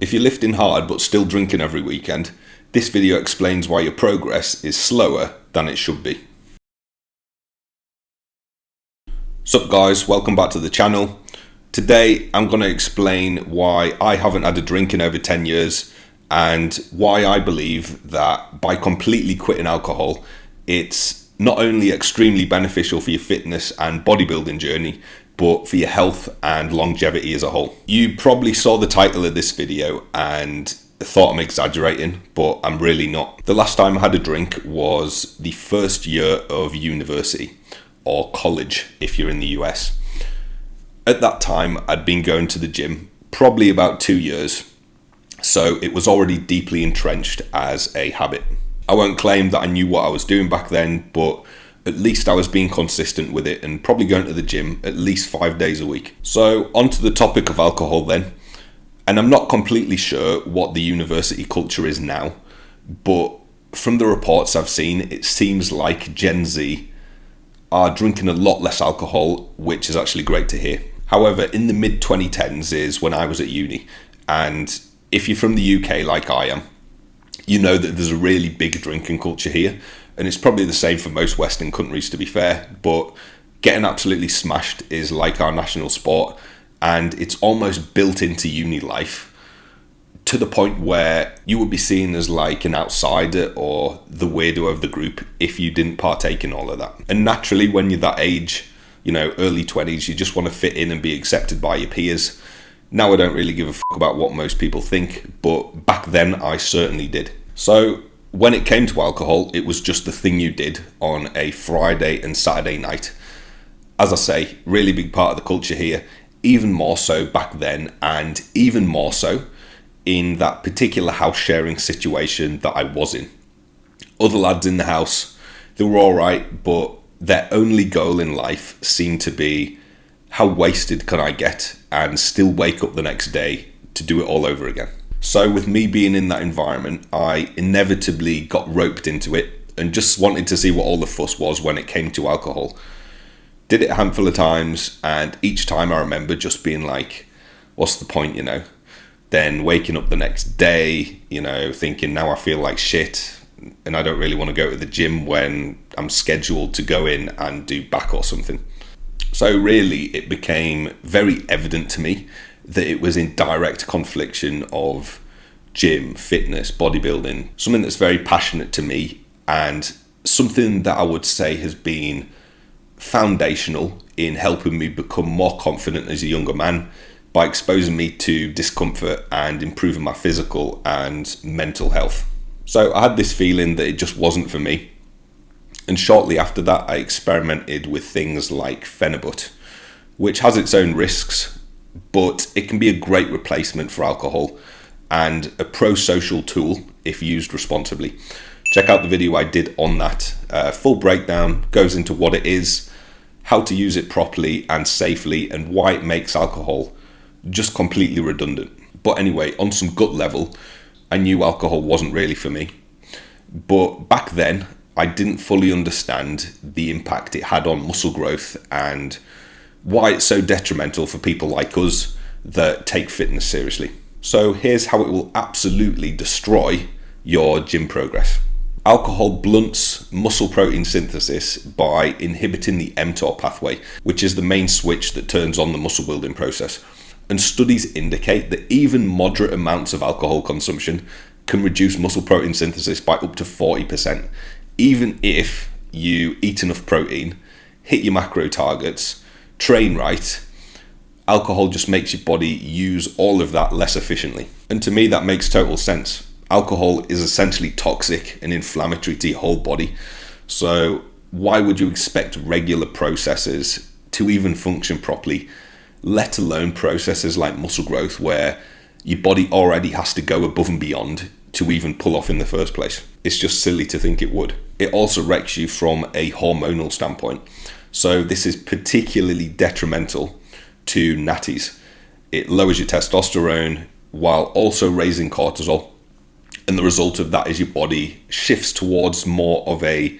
If you're lifting hard but still drinking every weekend, this video explains why your progress is slower than it should be. Sup guys, welcome back to the channel. Today I'm going to explain why I haven't had a drink in over 10 years and why I believe that by completely quitting alcohol, it's not only extremely beneficial for your fitness and bodybuilding journey, but for your health and longevity as a whole. You probably saw the title of this video and thought I'm exaggerating, but I'm really not. The last time I had a drink was the first year of university, or college if you're in the US. At that time, I'd been going to the gym probably about 2 years, so it was already deeply entrenched as a habit. I won't claim that I knew what I was doing back then, but at least I was being consistent with it and probably going to the gym at least 5 days a week. So onto the topic of alcohol then. And I'm not completely sure what the university culture is now, but from the reports I've seen, it seems like Gen Z are drinking a lot less alcohol, which is actually great to hear. However, in the mid 2010s is when I was at uni, and if you're from the UK like I am, you know that there's a really big drinking culture here, and it's probably the same for most Western countries to be fair, but getting absolutely smashed is like our national sport, and it's almost built into uni life to the point where you would be seen as like an outsider or the weirdo of the group if you didn't partake in all of that. And naturally, when you're that age, you know, early 20s, you just want to fit in and be accepted by your peers. Now I don't really give a fuck about what most people think, but back then I certainly did. So when it came to alcohol, it was just the thing you did on a Friday and Saturday night. As I say, really big part of the culture here, even more so back then, and even more so in that particular house sharing situation that I was in. Other lads in the house, they were all right, but their only goal in life seemed to be, how wasted can I get and still wake up the next day to do it all over again? So with me being in that environment, I inevitably got roped into it and just wanted to see what all the fuss was when it came to alcohol. Did it a handful of times, and each time I remember just being like, what's the point, you know? Then waking up the next day, you know, thinking now I feel like shit and I don't really want to go to the gym when I'm scheduled to go in and do back or something. So really it became very evident to me that it was in direct confliction of gym, fitness, bodybuilding, something that's very passionate to me and something that I would say has been foundational in helping me become more confident as a younger man by exposing me to discomfort and improving my physical and mental health. So I had this feeling that it just wasn't for me. And shortly after that, I experimented with things like phenibut, which has its own risks, but it can be a great replacement for alcohol and a pro-social tool if used responsibly. Check out the video I did on that. Full breakdown goes into what it is, how to use it properly and safely, and why it makes alcohol just completely redundant. But anyway, on some gut level, I knew alcohol wasn't really for me. But back then, I didn't fully understand the impact it had on muscle growth and why it's so detrimental for people like us that take fitness seriously. So here's how it will absolutely destroy your gym progress. Alcohol blunts muscle protein synthesis by inhibiting the mTOR pathway, which is the main switch that turns on the muscle building process. And studies indicate that even moderate amounts of alcohol consumption can reduce muscle protein synthesis by up to 40%. Even if you eat enough protein, hit your macro targets, train right, alcohol just makes your body use all of that less efficiently. And to me, that makes total sense. Alcohol is essentially toxic and inflammatory to your whole body. So why would you expect regular processes to even function properly, let alone processes like muscle growth where your body already has to go above and beyond to even pull off in the first place? It's just silly to think it would. It also wrecks you from a hormonal standpoint. So this is particularly detrimental to natties. It lowers your testosterone while also raising cortisol. And the result of that is your body shifts towards more of a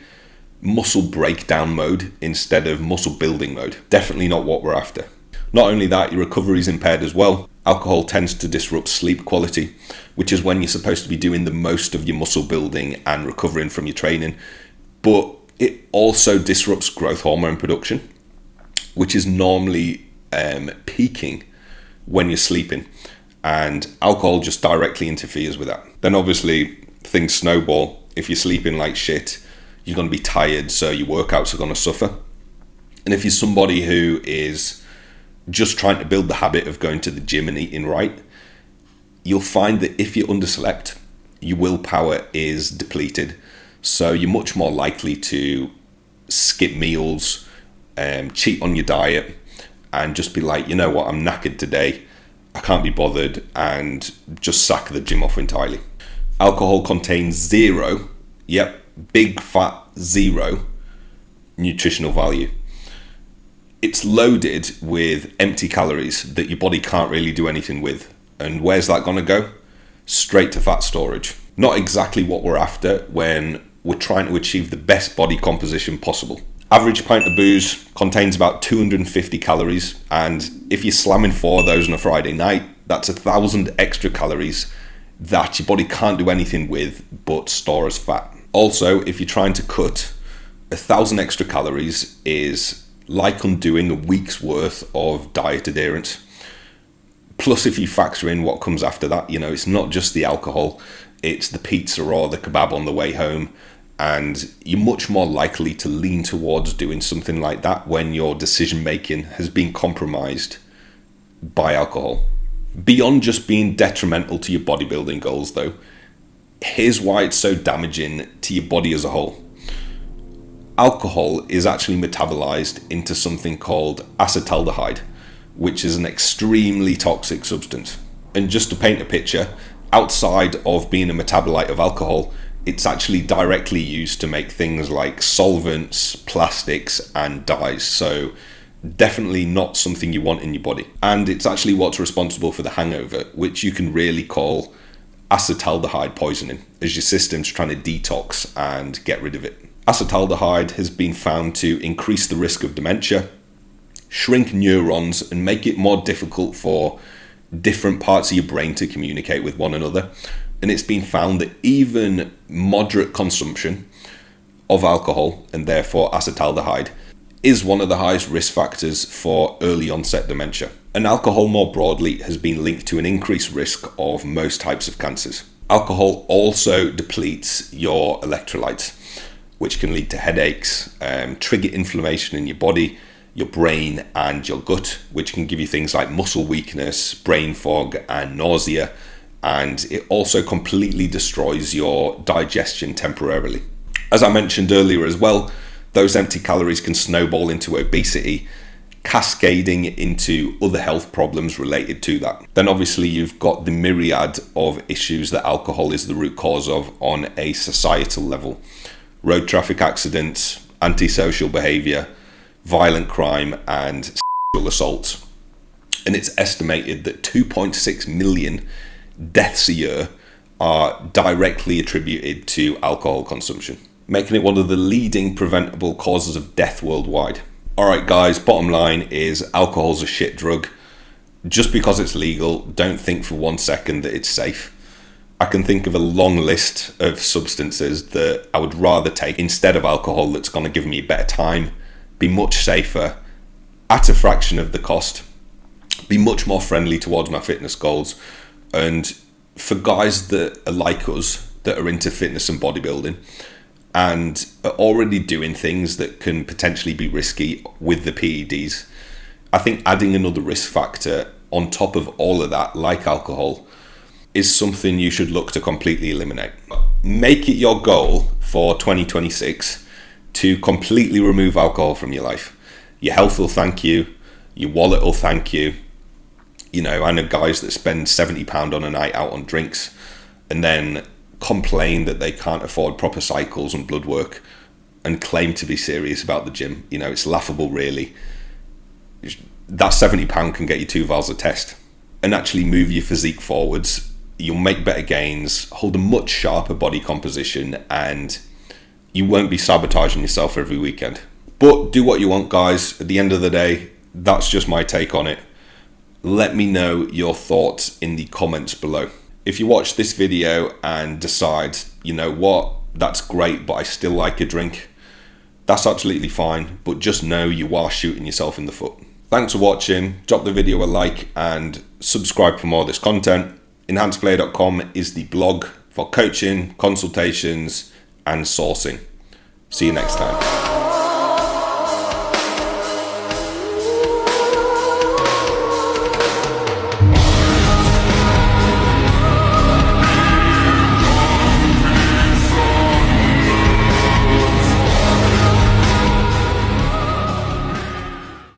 muscle breakdown mode instead of muscle building mode. Definitely not what we're after. Not only that, your recovery is impaired as well. Alcohol tends to disrupt sleep quality, which is when you're supposed to be doing the most of your muscle building and recovering from your training. But it also disrupts growth hormone production, which is normally peaking when you're sleeping. And alcohol just directly interferes with that. Then obviously things snowball. If you're sleeping like shit, you're going to be tired, so your workouts are going to suffer. And if you're somebody who is just trying to build the habit of going to the gym and eating right, you'll find that if you're underslept, your willpower is depleted. So you're much more likely to skip meals, cheat on your diet, and just be like, you know what, I'm knackered today, I can't be bothered, and just sack the gym off entirely. Alcohol contains zero, big fat zero nutritional value. It's loaded with empty calories that your body can't really do anything with. And where's that going to go? Straight to fat storage. Not exactly what we're after when we're trying to achieve the best body composition possible. Average pint of booze contains about 250 calories, and if you're slamming 4 of those on a Friday night, that's 1,000 extra calories that your body can't do anything with but store as fat. Also, if you're trying to cut, 1,000 extra calories is like undoing a week's worth of diet adherence. Plus, if you factor in what comes after that, it's not just the alcohol, it's the pizza or the kebab on the way home. And you're much more likely to lean towards doing something like that when your decision making has been compromised by alcohol. Beyond just being detrimental to your bodybuilding goals though, here's why it's so damaging to your body as a whole. Alcohol is actually metabolized into something called acetaldehyde, which is an extremely toxic substance. And just to paint a picture, outside of being a metabolite of alcohol, it's actually directly used to make things like solvents, plastics, and dyes. So definitely not something you want in your body. And it's actually what's responsible for the hangover, which you can really call acetaldehyde poisoning, as your system's trying to detox and get rid of it. Acetaldehyde has been found to increase the risk of dementia, shrink neurons, and make it more difficult for different parts of your brain to communicate with one another. And it's been found that even moderate consumption of alcohol, and therefore acetaldehyde, is one of the highest risk factors for early onset dementia. And alcohol more broadly has been linked to an increased risk of most types of cancers. Alcohol also depletes your electrolytes, which can lead to headaches, trigger inflammation in your body, your brain, and your gut, which can give you things like muscle weakness, brain fog, and nausea. And it also completely destroys your digestion temporarily. As I mentioned earlier as well, those empty calories can snowball into obesity, cascading into other health problems related to that. Then obviously you've got the myriad of issues that alcohol is the root cause of on a societal level. Road traffic accidents, antisocial behaviour, violent crime, and sexual assaults. And it's estimated that 2.6 million deaths a year are directly attributed to alcohol consumption, making it one of the leading preventable causes of death worldwide. Alright guys, bottom line is alcohol's a shit drug. Just because it's legal, don't think for 1 second that it's safe. I can think of a long list of substances that I would rather take instead of alcohol that's going to give me a better time, be much safer, at a fraction of the cost, be much more friendly towards my fitness goals. And for guys that are like us, that are into fitness and bodybuilding, and are already doing things that can potentially be risky with the PEDs, I think adding another risk factor on top of all of that, like alcohol, is something you should look to completely eliminate. Make it your goal for 2026 to completely remove alcohol from your life. Your health will thank you, your wallet will thank you. I know guys that spend £70 on a night out on drinks and then complain that they can't afford proper cycles and blood work and claim to be serious about the gym. It's laughable, really. That £70 can get you 2 vials of test and actually move your physique forwards. You'll make better gains, hold a much sharper body composition, and you won't be sabotaging yourself every weekend. But do what you want, guys. At the end of the day, that's just my take on it. Let me know your thoughts in the comments below. If you watch this video and decide, you know what, that's great, but I still like a drink, that's absolutely fine, but just know you are shooting yourself in the foot. Thanks for watching. Drop the video a like and subscribe for more of this content. Enhanceplayer.com is the blog for coaching, consultations, and sourcing. See you next time.